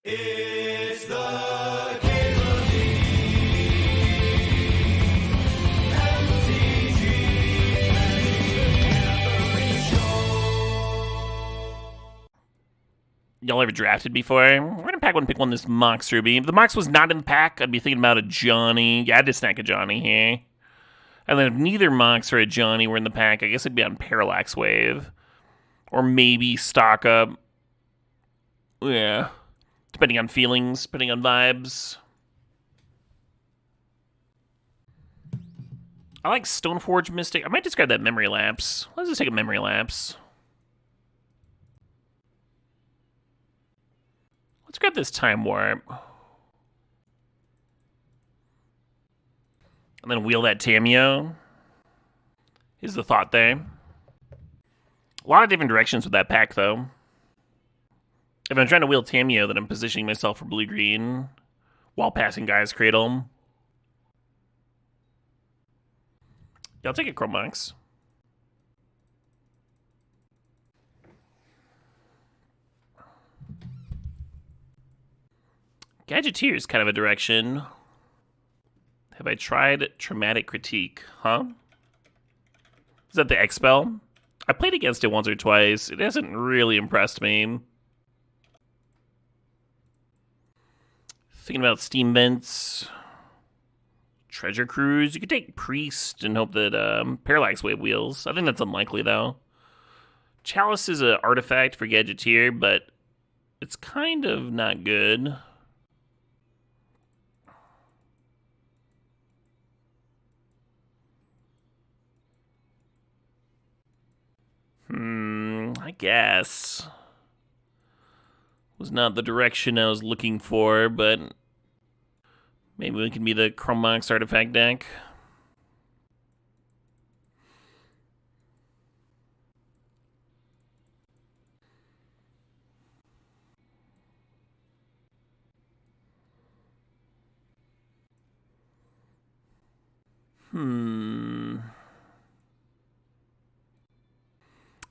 It's the Caleb MTG Show. Y'all ever drafted before? We're gonna pack one, pick one this Mox Ruby. If the Mox was not in the pack, I'd be thinking about a Johnny. Yeah, I'd just snack a Johnny here. And then if neither Mox or a Johnny were in the pack, I guess it'd be on Parallax Wave. Or maybe stock up. Yeah. Depending on feelings, depending on vibes. I like Stoneforge Mystic. I might just grab that Memory Lapse. Let's just take a Memory Lapse. Let's grab this Time Warp. And then wheel that Tameo. Is the thought there. A lot of different directions with that pack, though. If I'm trying to wheel Tameo, then I'm positioning myself for blue-green while passing Guy's Cradle. Yeah, I'll take a Chrome Box. Gadgeteer is kind of a direction. Have I tried Traumatic Critique? Huh? Is that the X-Spell? I played against it once or twice. It hasn't really impressed me. Thinking about Steam Vents. Treasure Cruise. You could take Priest and hope that Parallax Wave wheels. I think that's unlikely, though. Chalice is an artifact for Gadgeteer, but it's kind of not good. I guess. Was not the direction I was looking for, but maybe we can be the Chrome Box artifact deck.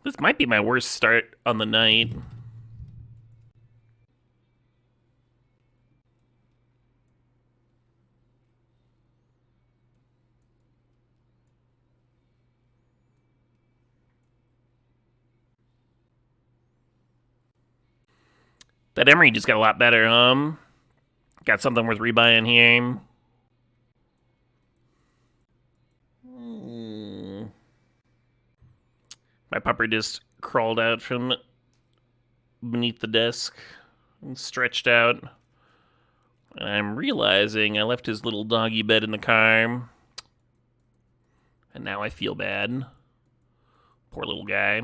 This might be my worst start on the night. That Emery just got a lot better, Got something worth rebuying here. My pupper just crawled out from beneath the desk and stretched out. And I'm realizing I left his little doggy bed in the car. And now I feel bad. Poor little guy.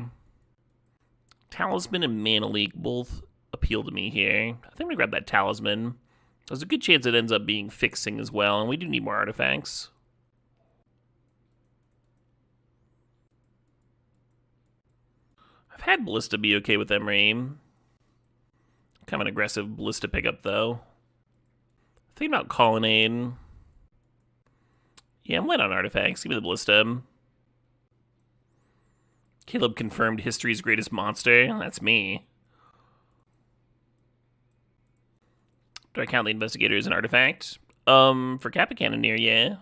Talisman and Mana Leak both appeal to me here. I think I'm going to grab that Talisman. There's a good chance it ends up being fixing as well, and we do need more artifacts. I've had Ballista be okay with Emery. Kind of an aggressive Ballista pickup, though. Thinking about Colonnade. Yeah, I'm light on artifacts. Give me the Ballista. Caleb confirmed history's greatest monster. That's me. Do I count the Investigator as an artifact? For Kappa Cannoneer, yeah.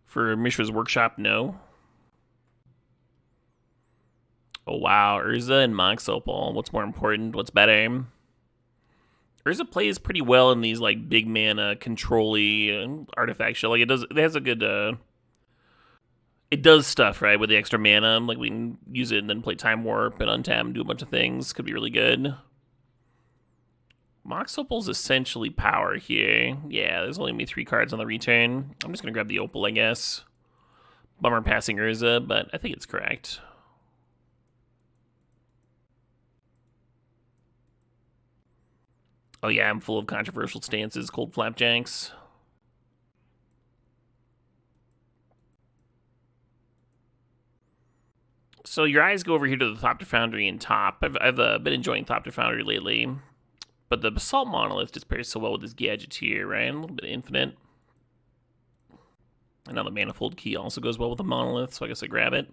For Mishra's Workshop, no. Oh, wow. Urza and Mox Opal. What's more important? What's better? Urza plays pretty well in these, like, big mana, control-y artifact shit. Like, it has a good, it does stuff, right, with the extra mana. Like, we can use it and then play Time Warp and untap and do a bunch of things. Could be really good. Mox Opal's essentially power here. Yeah, there's only going to be 3 cards on the return. I'm just going to grab the Opal, I guess. Bummer passing Urza, but I think it's correct. Oh yeah, I'm full of controversial stances, cold flapjacks. So your eyes go over here to the Thopter Foundry and top. I've been enjoying Thopter Foundry lately. But the Basalt Monolith just pairs so well with this Gadgeteer, right? A little bit of Infinite. And now the Manifold Key also goes well with the Monolith, so I guess I grab it.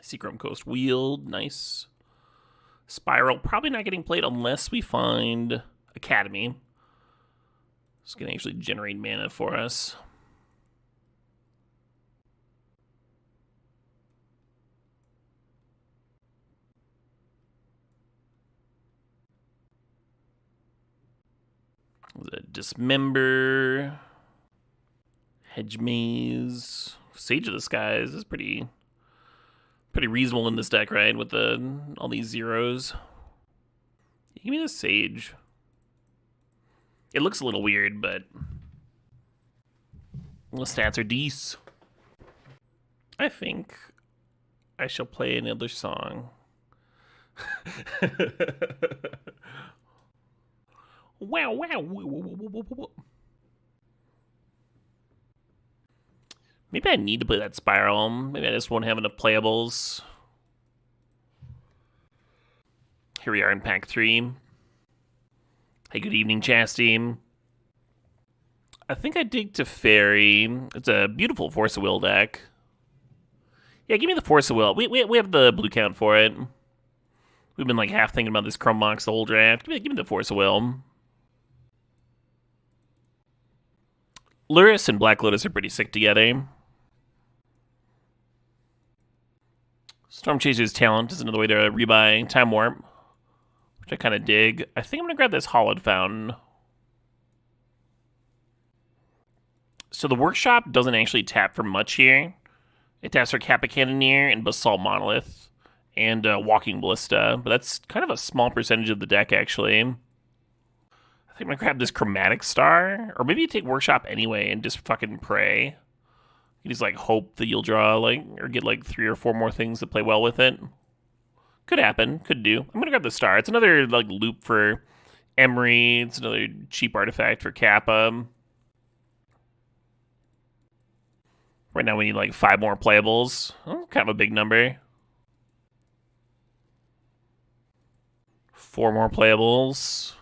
Seachrome Coast Wield, nice. Spiral, probably not getting played unless we find Academy. It's going to actually generate mana for us. Dismember, Hedge Maze, Sage of the Skies is pretty reasonable in this deck, right? With all these zeros. Give me the Sage. It looks a little weird, but the stats are decent. I think I shall play another song. Wow, wow. Maybe I need to play that Spiral. Maybe I just won't have enough playables. Here we are in pack 3. Hey, good evening, Chastity. I think I dig to Fairy. It's a beautiful Force of Will deck. Yeah, give me the Force of Will. We have the blue count for it. We've been like half thinking about this Chrome Mox the whole draft. Give me the Force of Will. Luris and Black Lotus are pretty sick together. Storm Chaser's Talent is another way to rebuy Time Warp, which I kind of dig. I think I'm going to grab this Hollowed Fountain. So the Workshop doesn't actually tap for much here. It taps for Kappa Cannoneer and Basalt Monolith and Walking Ballista, but that's kind of a small percentage of the deck, actually. I think I'm going to grab this Chromatic Star, or maybe you take Workshop anyway and just fucking pray. You just, like, hope that you'll draw, like, or get, like, 3 or 4 more things that play well with it. Could happen. Could do. I'm going to grab the Star. It's another, like, loop for Emery. It's another cheap artifact for Kappa. Right now we need, like, 5 more playables. Oh, kind of a big number. 4 more playables.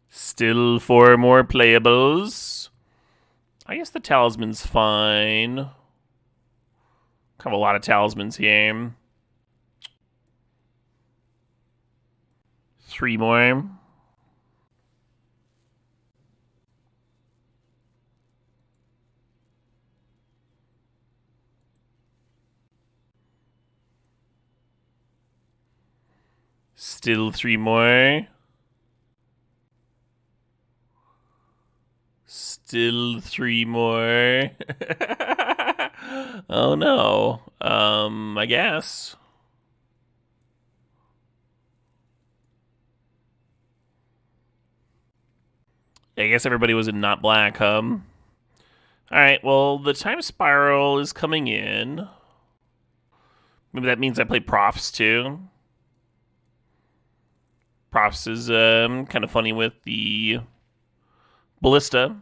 Still 4 more playables. I guess the Talisman's fine. Kind of a lot of Talismans here. 3 more. Still 3 more. Still 3 more. Oh no. I guess. I guess everybody was in not black, huh? Alright, well, the Time Spiral is coming in. Maybe that means I play Profs too. Profs is kind of funny with the Ballista.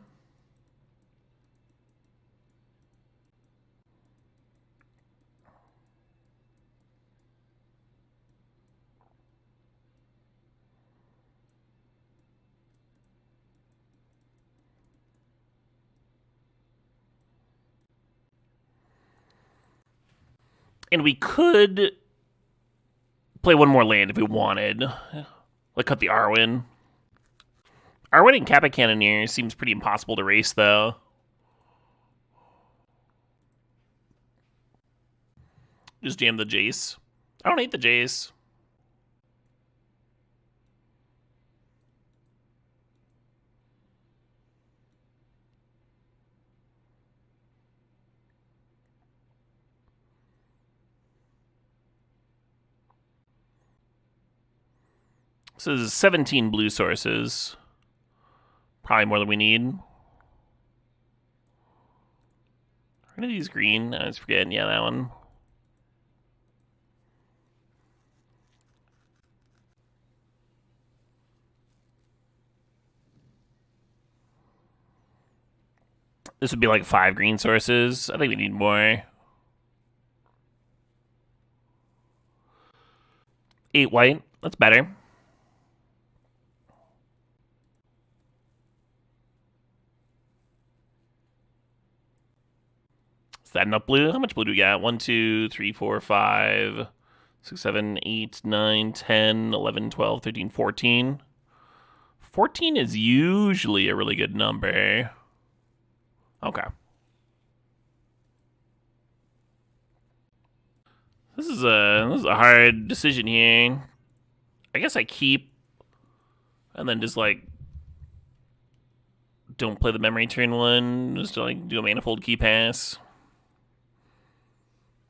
And we could play 1 more land if we wanted. Like cut the Arwen. Arwen and Kappa Cannoneer seems pretty impossible to race, though. Just jam the Jace. I don't hate the Jace. So this is 17 blue sources. Probably more than we need. One of these green. I was forgetting. Yeah, that one. This would be like 5 green sources. I think we need more. 8 white. That's better. Is that enough blue? How much blue do we got? 1, 2, 3, 4, 5, 6, 7, 8, 9, 10, 11, 12, 13, 14. 14 is usually a really good number. Okay. This is a hard decision here. I guess I keep and then just like don't play the memory turn one, just to like do a manifold key pass.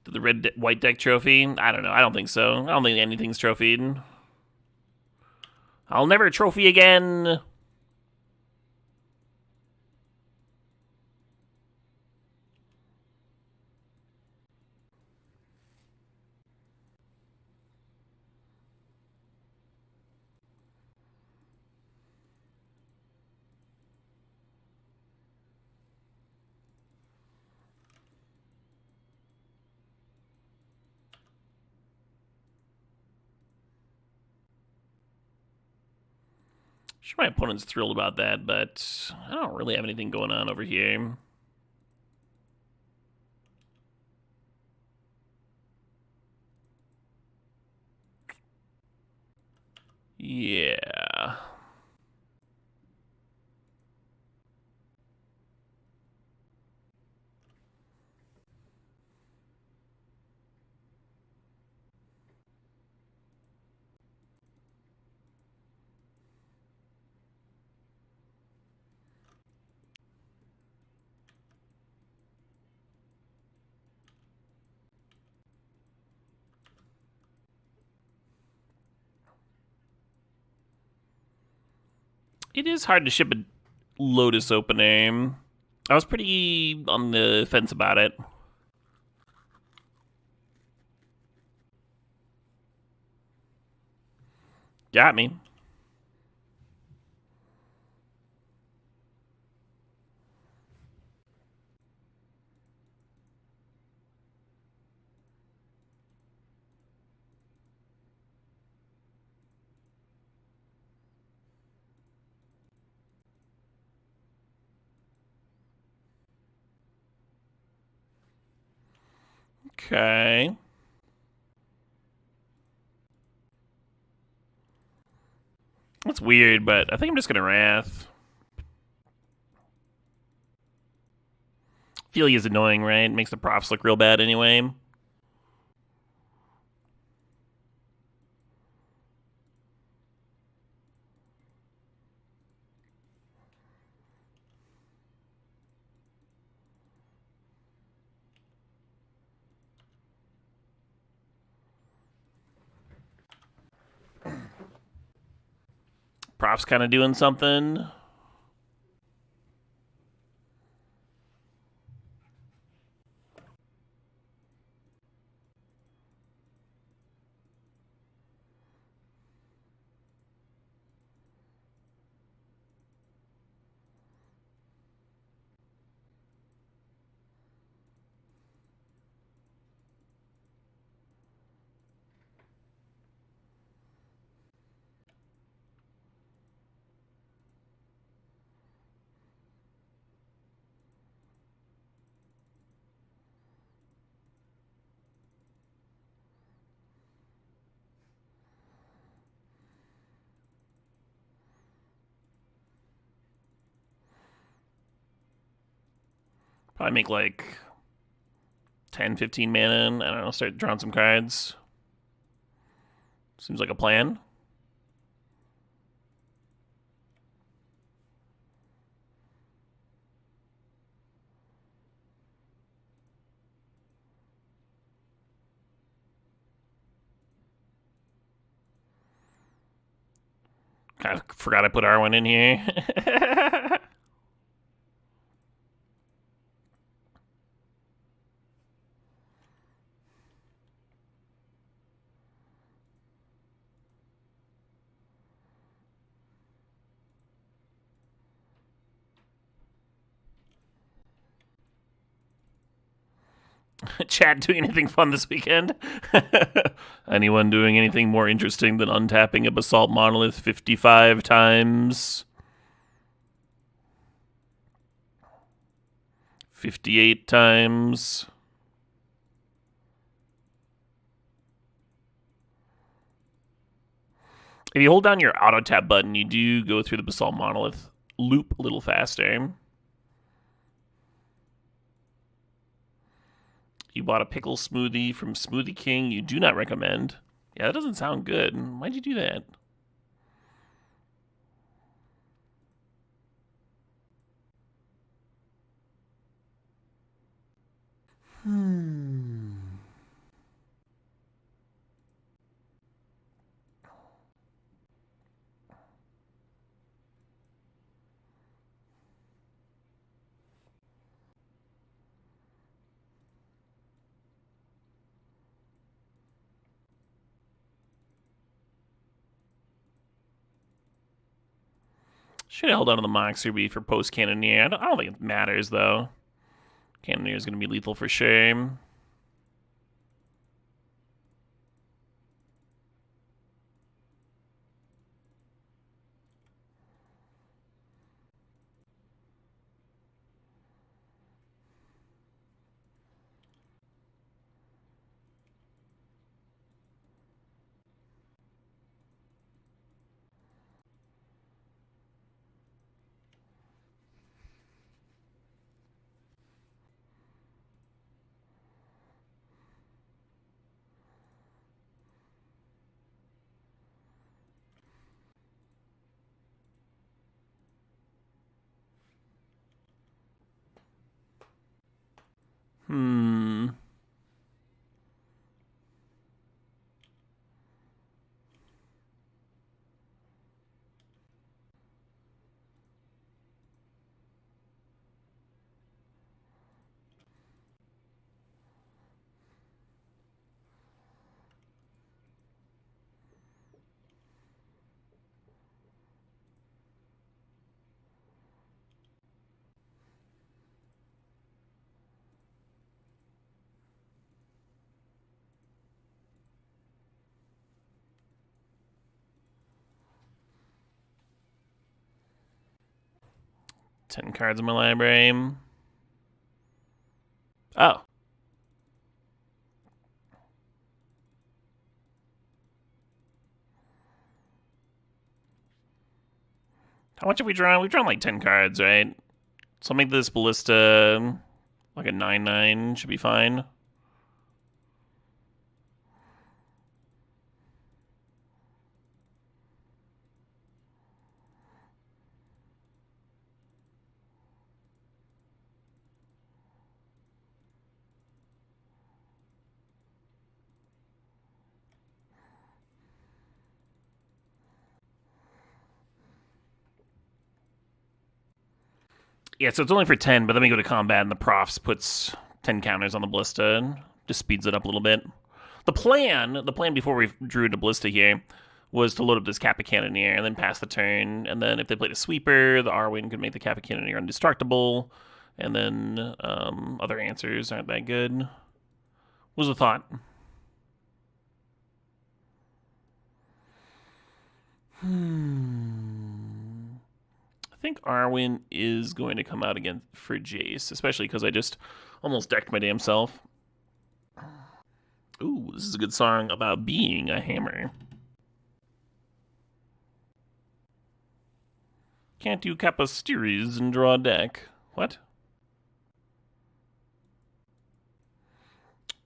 To the white deck trophy? I don't know. I don't think so. I don't think anything's trophied. I'll never trophy again. Sure, my opponent's thrilled about that, but I don't really have anything going on over here. Yeah. It is hard to ship a Lotus opener. I was pretty on the fence about it. Got me. Okay. That's weird, but I think I'm just gonna Wrath. Feeling is annoying, right? It makes the props look real bad anyway. Props kind of doing something. Probably make like 10, 15 mana. I don't know, start drawing some cards. Seems like a plan. Kind of forgot I put R1 in here. Chat doing anything fun this weekend? Anyone doing anything more interesting than untapping a Basalt Monolith 55 times? 58 times? If you hold down your auto tap button, you do go through the Basalt Monolith loop a little faster. You bought a pickle smoothie from Smoothie King. You do not recommend. Yeah, that doesn't sound good. Why'd you do that? Should have held on to the Mox Ruby for post Cannoneer. I don't think it matters, though. Cannoneer is going to be lethal for sure. Hmm. Ten cards in my library. Oh. How much have we drawn? We've drawn like 10 cards, right? So I'll make this Ballista like a 9/9. Should be fine. Yeah, so it's only for 10, but then we go to combat and the profs puts 10 counters on the Ballista and just speeds it up a little bit. The plan before we drew to Ballista here was to load up this Kappa Cannoneer and then pass the turn, and then if they played a sweeper, the Arwing could make the Kappa Cannoneer indestructible, and then other answers aren't that good. What was the thought? I think Arwen is going to come out again for Jace, especially because I just almost decked my damn self. Ooh, this is a good song about being a hammer. Can't do Kappa Styries and draw a deck. What?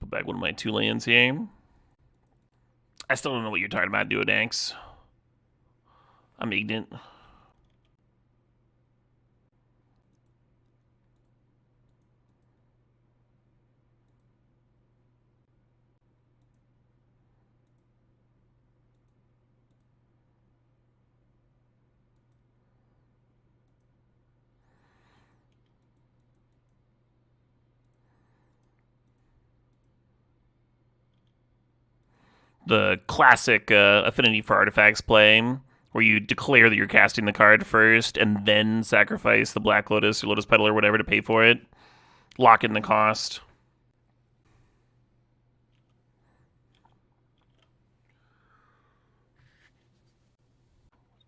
Put back one of my 2 lands here. I still don't know what you're talking about, Duodanks. I'm ignorant. The classic Affinity for Artifacts play, where you declare that you're casting the card first and then sacrifice the Black Lotus or Lotus Petal or whatever to pay for it. Lock in the cost.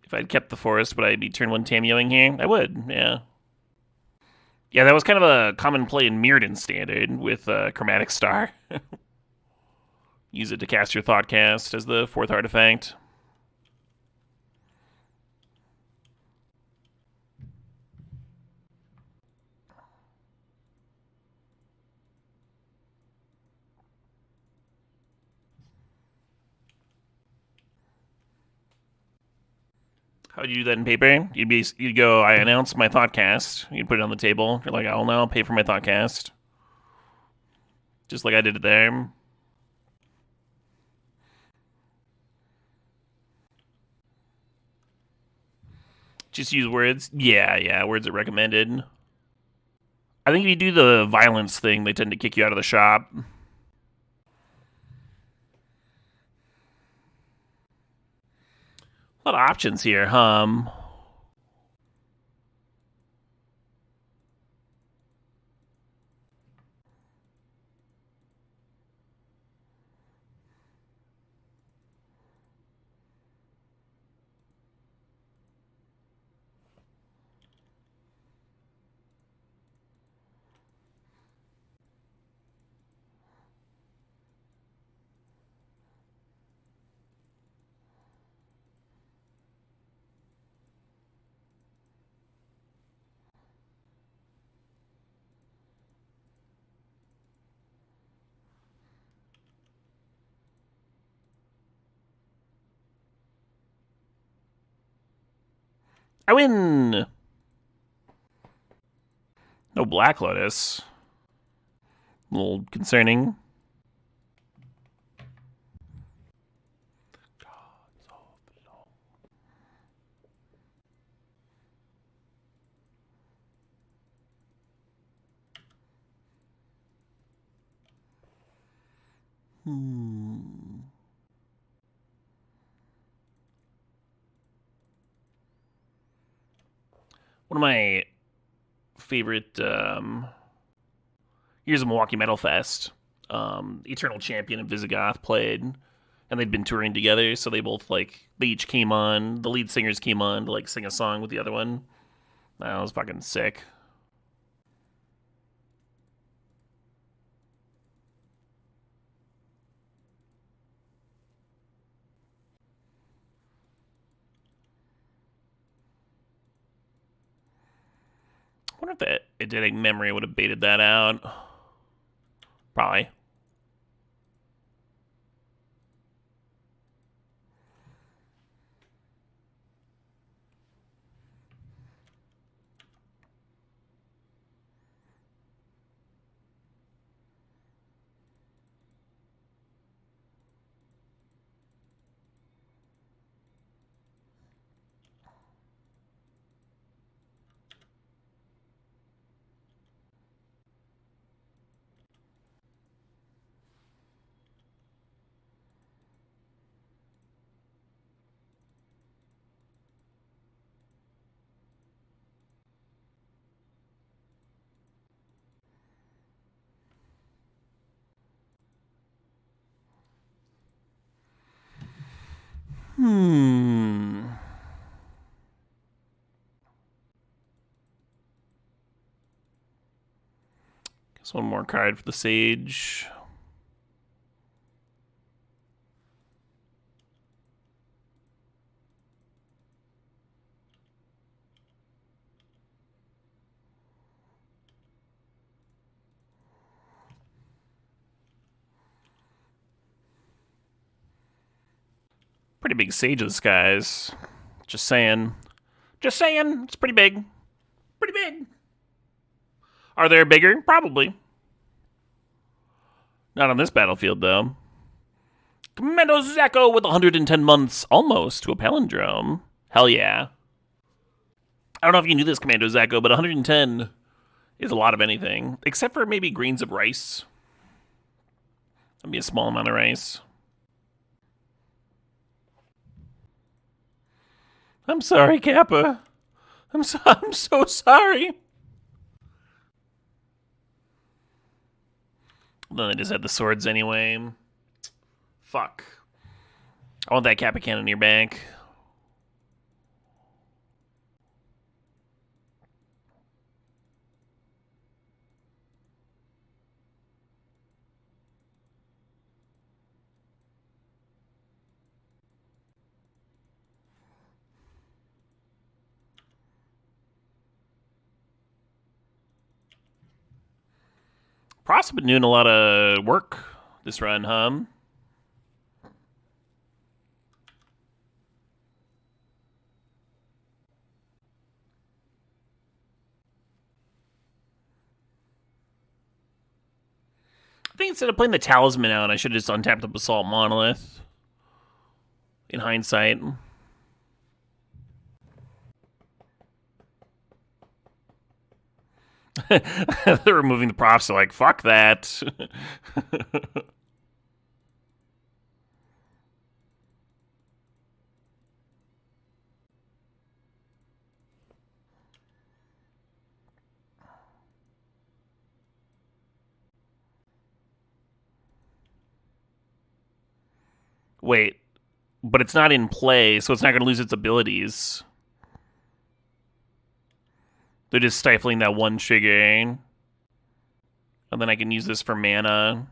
If I'd kept the forest, would I be turn 1 Tamioing here? I would, yeah. Yeah, that was kind of a common play in Mirrodin Standard with Chromatic Star. Use it to cast your Thoughtcast as the 4th artifact. How would you do that in paper? You'd go, I announce my thoughtcast. You'd put it on the table. You're like, I'll now pay for my thoughtcast. Just like I did it there. Just use words. Yeah, words are recommended. I think if you do the violence thing, they tend to kick you out of the shop. A lot of options here, I win. No Black Lotus. A little concerning. One of my favorite years of Milwaukee Metal Fest. Eternal Champion and Visigoth played, and they'd been touring together, so they each came on. The lead singers came on to sing a song with the other one. That was fucking sick. I wonder if that eidetic memory would have baited that out. Probably. Guess one more card for the Sage. Pretty big Sage of the Skies. Just saying. Just saying. It's pretty big. Pretty big. Are there bigger? Probably. Not on this battlefield, though. Commando Zacco with 110 months, almost to a palindrome. Hell yeah. I don't know if you knew this, Commando Zacco, but 110 is a lot of anything. Except for maybe grains of rice. That'd be a small amount of rice. I'm sorry, Kappa. I'm so sorry. Then they just had the swords anyway. Fuck. I want that Kappa cannon in your bank. Prost been doing a lot of work this run, huh? think instead of playing the Talisman out, I should have just untapped the Basalt Monolith. In hindsight. They're removing the props, so like, fuck that. Wait, but it's not in play, so it's not going to lose its abilities. They're just stifling that one trigger. And then I can use this for mana.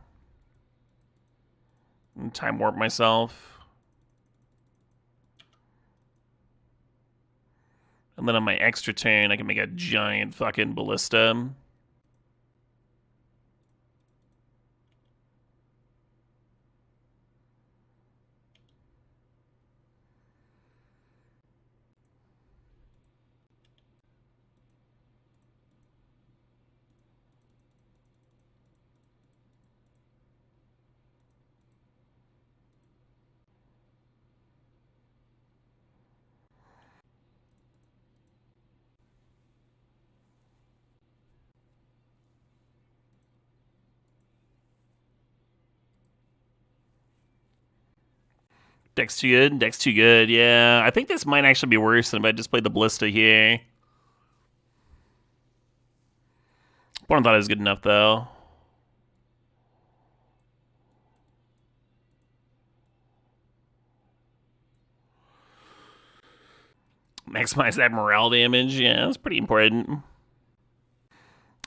And time warp myself. And then on my extra turn, I can make a giant fucking ballista. Deck's too good? Deck's too good, yeah. I think this might actually be worse than if I just played the Ballista here. One thought it was good enough, though. Maximize that morale damage, yeah, that's pretty important.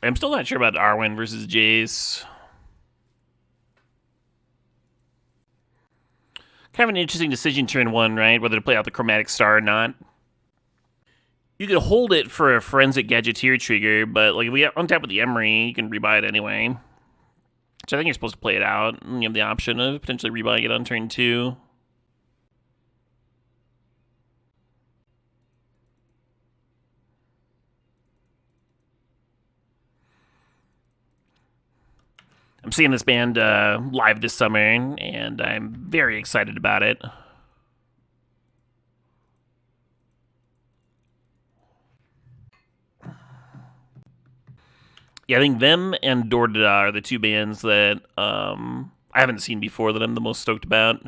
I'm still not sure about Arwen versus Jace. Kind of an interesting decision turn one, right? Whether to play out the Chromatic Star or not. You could hold it for a Forensic Gadgeteer trigger, but like if we untap with the Emery, you can rebuy it anyway. So I think you're supposed to play it out, and you have the option of potentially rebuying it on turn 2. I'm seeing this band live this summer, and I'm very excited about it. Yeah, I think them and Dordada are the two bands that I haven't seen before that I'm the most stoked about.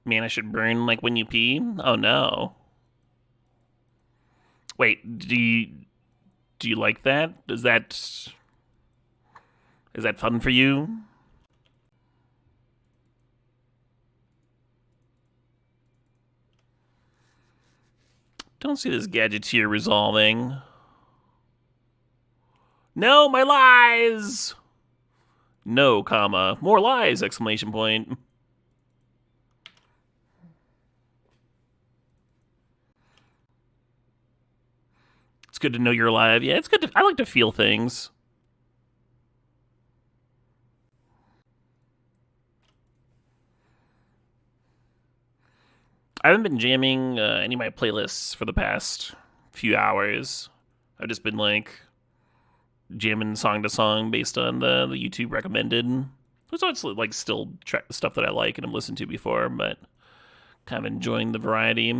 Man, I should burn like when you pee? Oh no. Wait, do you like that? Is that fun for you? Don't see this Gadgeteer resolving. No, my lies! No, comma. More lies, exclamation point. It's good to know you're alive. Yeah, it's good to, I like to feel things. I haven't been jamming any of my playlists for the past few hours. I've just been like jamming song to song based on the YouTube recommended. So it's like still stuff that I like and I've listened to before, but kind of enjoying the variety.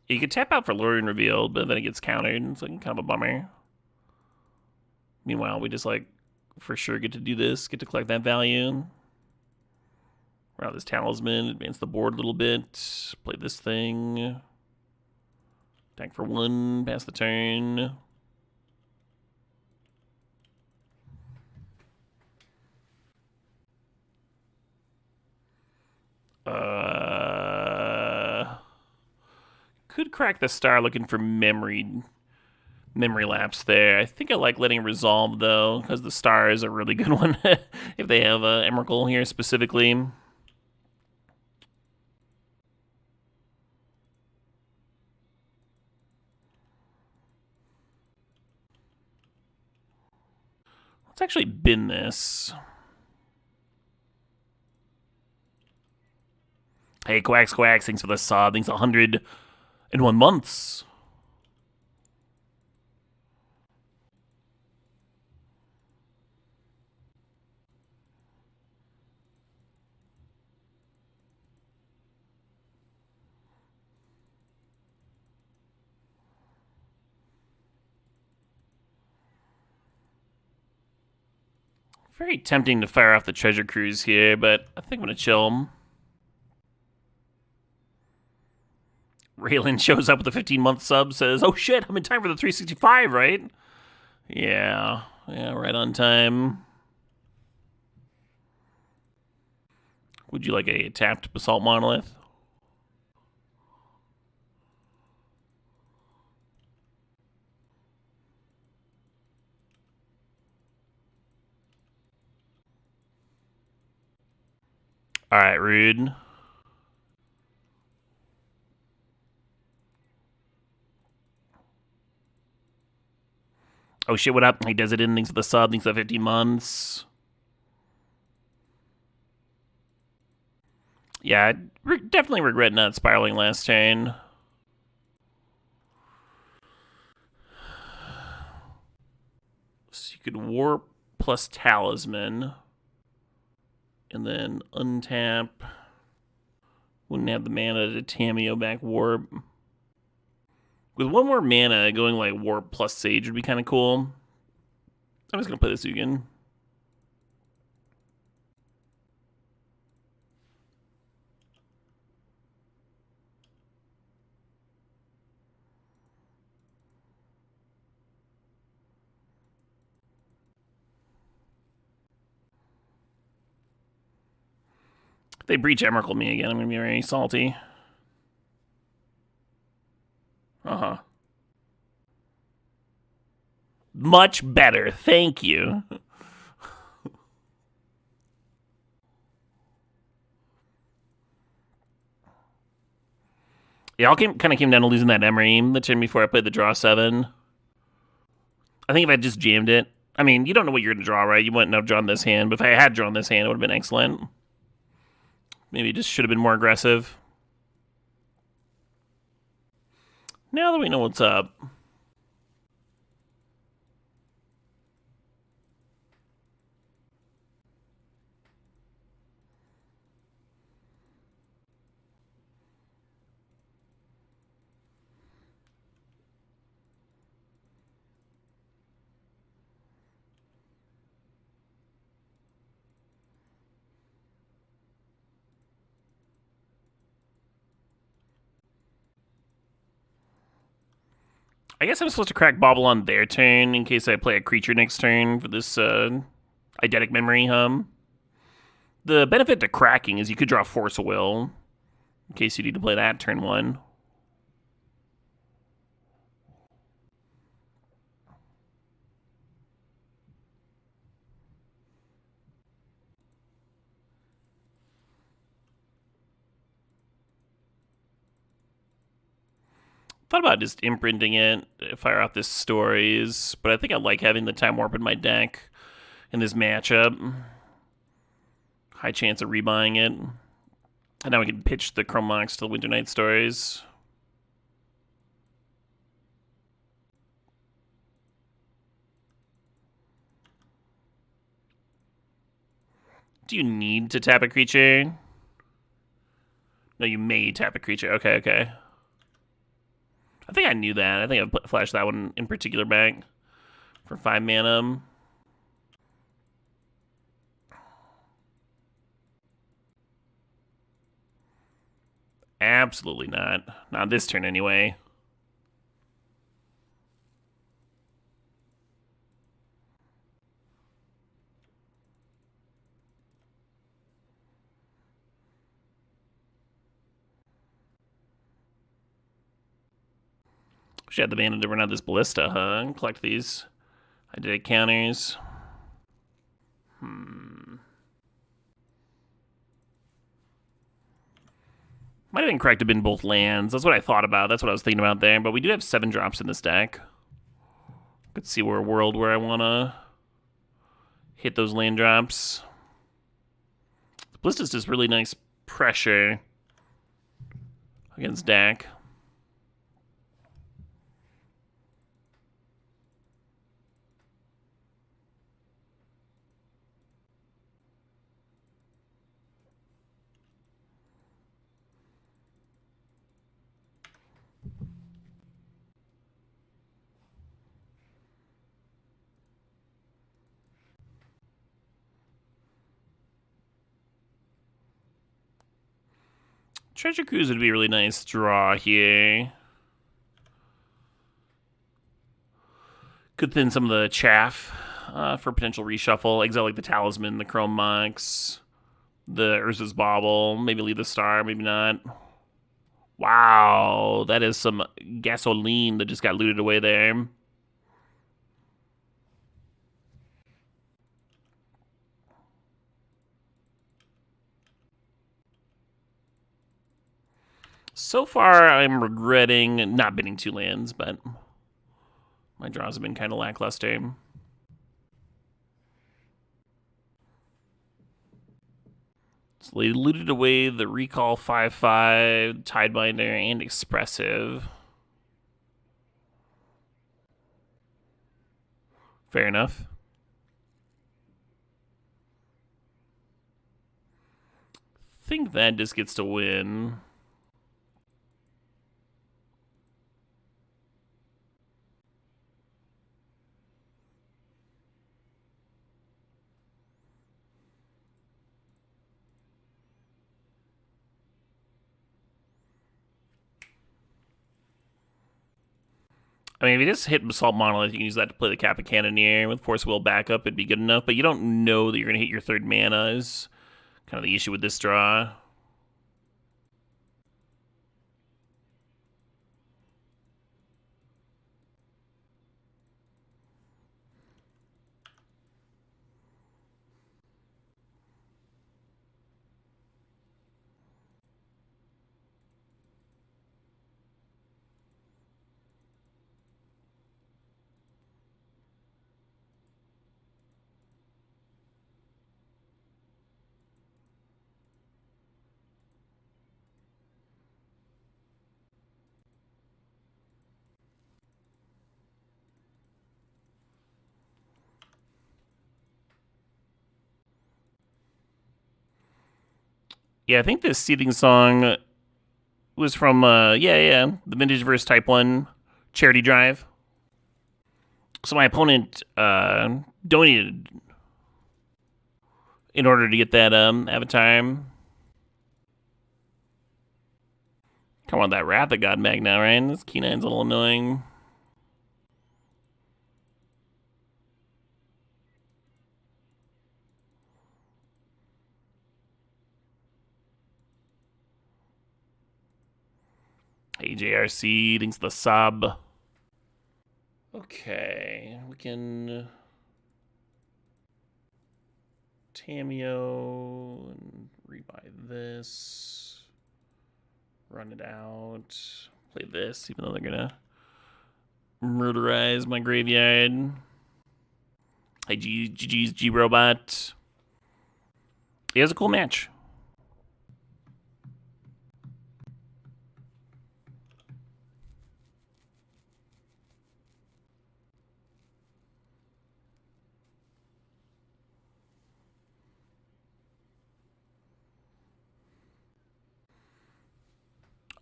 You could tap out for Lorien Revealed, but then it gets countered, and it's like kind of a bummer. Meanwhile, we just like for sure get to do this, get to collect that value. Route this Talisman, advance the board a little bit, play this thing. Attack for 1, pass the turn. Could crack the star looking for memory. Memory lapse there. I think I like letting it resolve, though, because the star is a really good one if they have Emrakul here specifically. Let's actually bin this. Hey, Quacks, thanks for the sub. Thanks 101 months. Very tempting to fire off the treasure cruise here, but I think I'm going to chill. Raylan shows up with a 15-month sub, says, oh shit, I'm in time for the 365, right? Yeah, right on time. Would you like a tapped basalt monolith? Alright, rude. Oh shit, what up? He does it in, thanks for the sub, thanks for the 15 months. Yeah, I definitely regret not spiraling last turn. So you could warp plus talisman. And then untap. Wouldn't have the mana to Tameo back warp. With one more mana, going like warp plus sage would be kind of cool. I'm just going to play this Ugin. If they breach Emrakul me again, I'm going to be very salty. Uh-huh. Much better, thank you. Yeah, all kind of came down to losing that Emery the turn before I played the draw 7. I think if I just jammed it, I mean, you don't know what you're going to draw, right? You wouldn't have drawn this hand, but if I had drawn this hand, it would have been excellent. Maybe it just should have been more aggressive. Now that we know what's up. I guess I'm supposed to crack Bobble on their turn in case I play a creature next turn for this eidetic memory hum. The benefit to cracking is you could draw Force of Will in case you need to play that turn 1. Thought about just imprinting it, fire out this Stories, but I think I like having the Time Warp in my deck in this matchup. High chance of rebuying it. And now we can pitch the Chrome Mox to the Winter Night Stories. Do you need to tap a creature? No, you may tap a creature. Okay. I think I knew that. I think I flashed that one in particular back for 5 mana. Absolutely not. Not this turn anyway. Wish I had the mana to run out this ballista, huh? And collect these identity counters. Might have been correct to have been both lands. That's what I thought about. That's what I was thinking about there. But we do have 7 drops in this deck. Could see where a world where I want to hit those land drops. The Ballista's just really nice pressure against Dak. Treasure Cruise would be a really nice draw here. Could thin some of the chaff for potential reshuffle. Exile like the Talisman, the Chrome Mox, the Urza's Bauble. Maybe leave the Star, maybe not. Wow, that is some gasoline that just got looted away there. So far, I'm regretting not bidding 2 lands, but my draws have been kind of lackluster. So they looted away the Recall 5/5, Tidebinder, and Expressive. Fair enough. I think that just gets to win. I mean, if you just hit Basalt Monolith, you can use that to play the Kappa Cannoneer with Force Will backup, it'd be good enough, but you don't know that you're going to hit your 3rd mana is kind of the issue with this draw. Yeah, I think this Seething Song was from, the Vintage Verse Type 1 charity drive. So my opponent donated in order to get that avatar. Come on, that Wrath of God mag now, right? This Key9's a little annoying. Hey, JRC, thanks for the sub. Okay, we can Tameo and rebuy this. Run it out. Play this, even though they're gonna murderize my graveyard. Hey, GG's G-Robot. It was a cool match.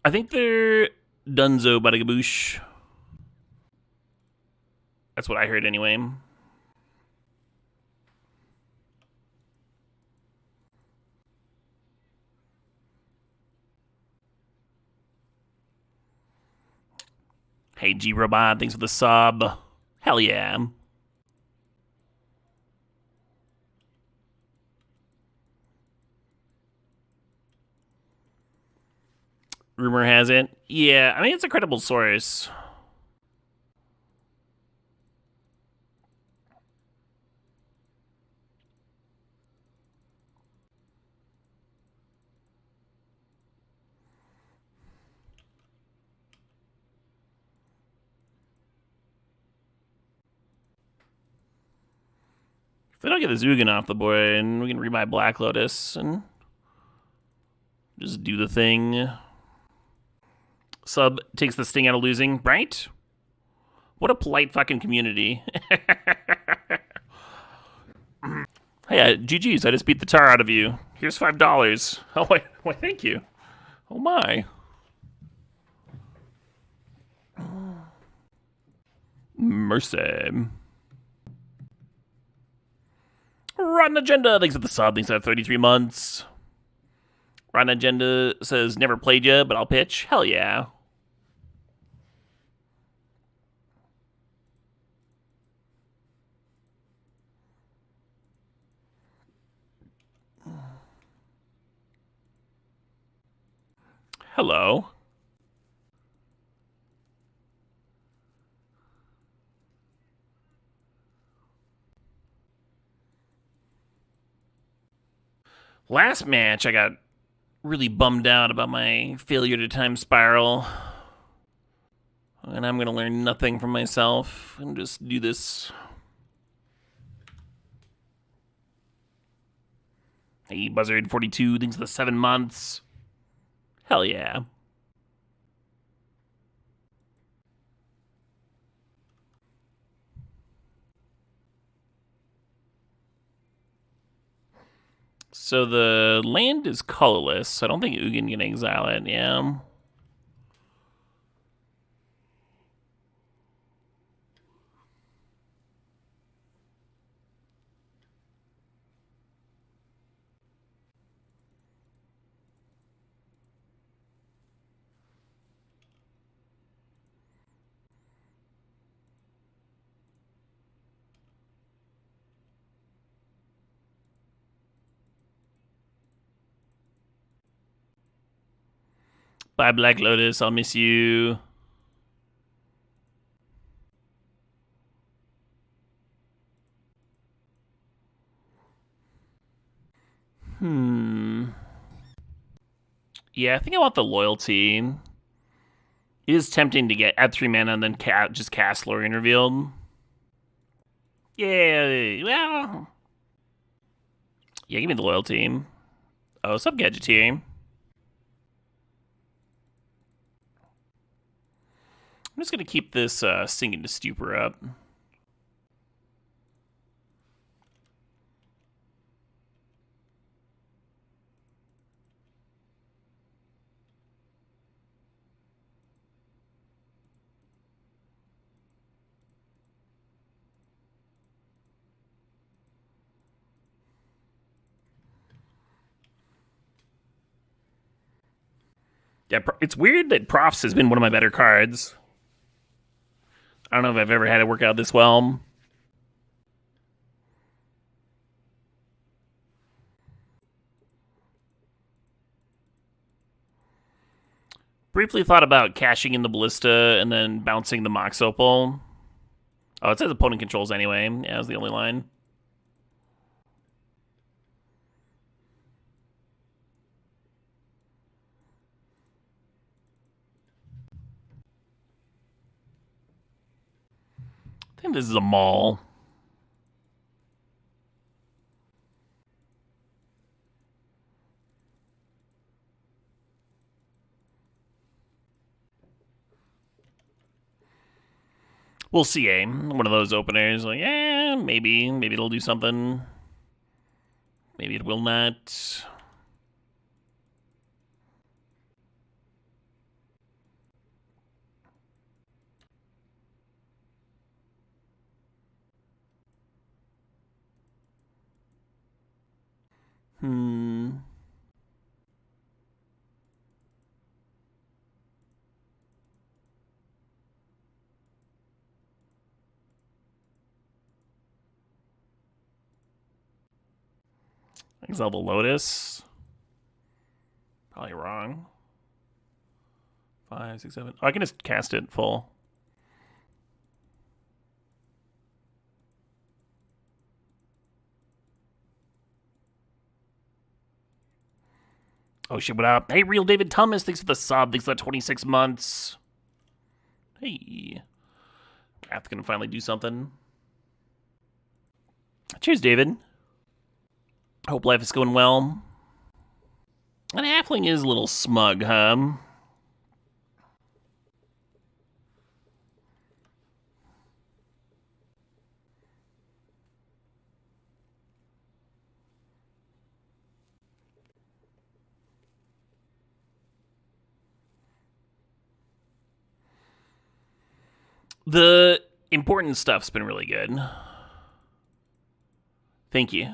I think they're Dunzo by the Gaboosh. That's what I heard anyway. Hey, G-Robot, thanks for the sub. Hell yeah. Rumor has it. Yeah, I mean, it's a credible source. If I don't get this Ugin off the board, we can rebuy Black Lotus and just do the thing. Sub takes the sting out of losing, right? What a polite fucking community. Hey, GG's, I just beat the tar out of you. Here's $5. Oh, wait, thank you. Oh, my. Mercy. Rotten Agenda, thanks for the sub, thanks for 33 months. Rotten Agenda says, never played ya, but I'll pitch. Hell yeah. Hello. Last match, I got really bummed out about my failure to time spiral. And I'm going to learn nothing from myself and just do this. Hey, Buzzard42, thanks for the 7 months. Hell yeah. So the land is colorless, so I don't think Ugin can exile it, yeah. Bye, Black Lotus. I'll miss you. Yeah, I think I want the loyalty. It is tempting to add 3 mana and then just cast Lorien Revealed. Yeah, well. Yeah, give me the loyalty. Oh, sup, Gadgeteer. I'm just going to keep this Singing to Stupor up. Yeah, it's weird that Profs has been one of my better cards. I don't know if I've ever had it work out this well. Briefly thought about cashing in the Ballista and then bouncing the Mox Opal. Oh, it says opponent controls anyway. Yeah, that's the only line. I think this is a mall. We'll see, eh? One of those openers, like, yeah, maybe it'll do something. Maybe it will not. Exile the Lotus. Probably wrong. 5, 6, 7. Oh, I can just cast it full. Oh shit, what up? Hey, Real David Thomas, thanks for the sub. Thanks for the 26 months. Hey. Wrath gonna finally do something. Cheers, David. Hope life is going well. An halfling is a little smug, huh? The important stuff's been really good. Thank you.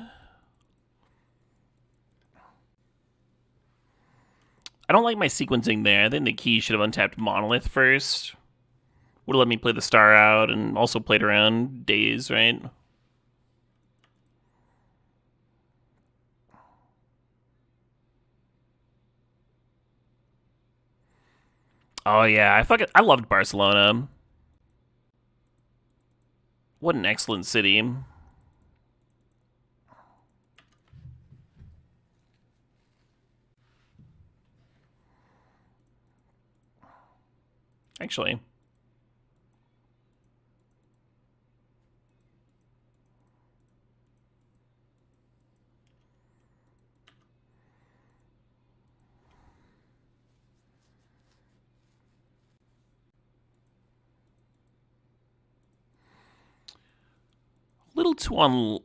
I don't like my sequencing there. I think the key should have untapped Monolith first. Would have let me play the star out and also played around days, right? Oh yeah, I loved Barcelona. What an excellent city. Actually. Little too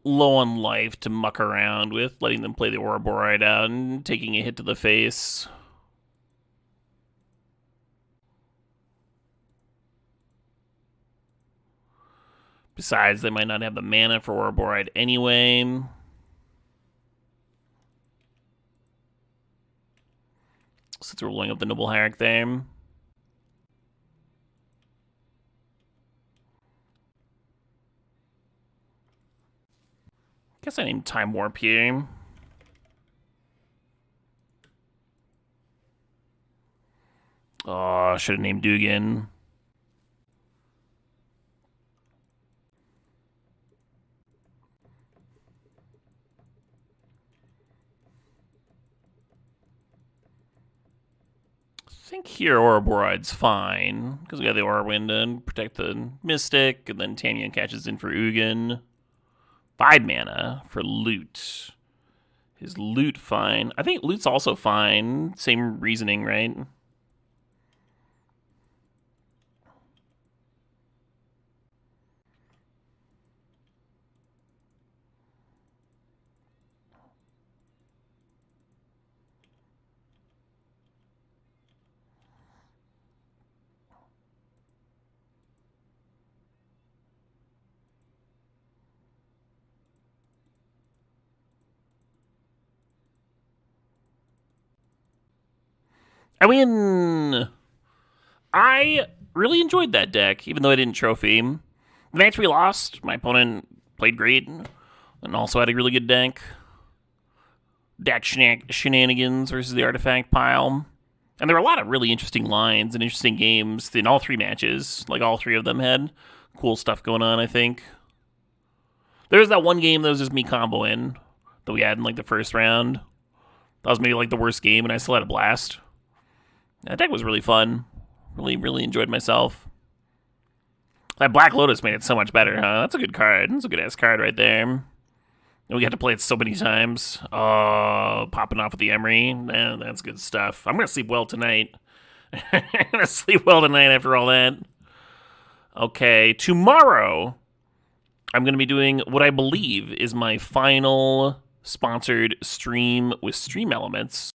low on life to muck around with, letting them play the Ouroborite out and taking a hit to the face. Besides, they might not have the mana for Ouroborite anyway. Since we're rolling up the Noble Hierarch there. Guess I named Time Warp here. Oh, should have named Dugan. I think here Ouroborite's fine, because we got the Aura Wind and protect the Mystic, and then Tanyan catches in for Ugin. 5 mana for loot. His loot fine. I think loot's also fine. Same reasoning, right? I mean, I really enjoyed that deck, even though I didn't trophy. The match we lost, my opponent played great, and also had a really good deck. Deck shenanigans versus the artifact pile. And there were a lot of really interesting lines and interesting games in all 3 matches. Like, all 3 of them had cool stuff going on, I think. There was that one game that was just me comboing that we had in, like, the first round. That was maybe, like, the worst game, and I still had a blast. That deck was really fun. Really enjoyed myself. That Black Lotus made it so much better, huh? That's a good card. That's a good-ass card right there. And we had to play it so many times. Oh, popping off with the Emery. Man, that's good stuff. I'm going to sleep well tonight. I'm going to sleep well tonight after all that. Okay, tomorrow, I'm going to be doing what I believe is my final sponsored stream with Stream Elements.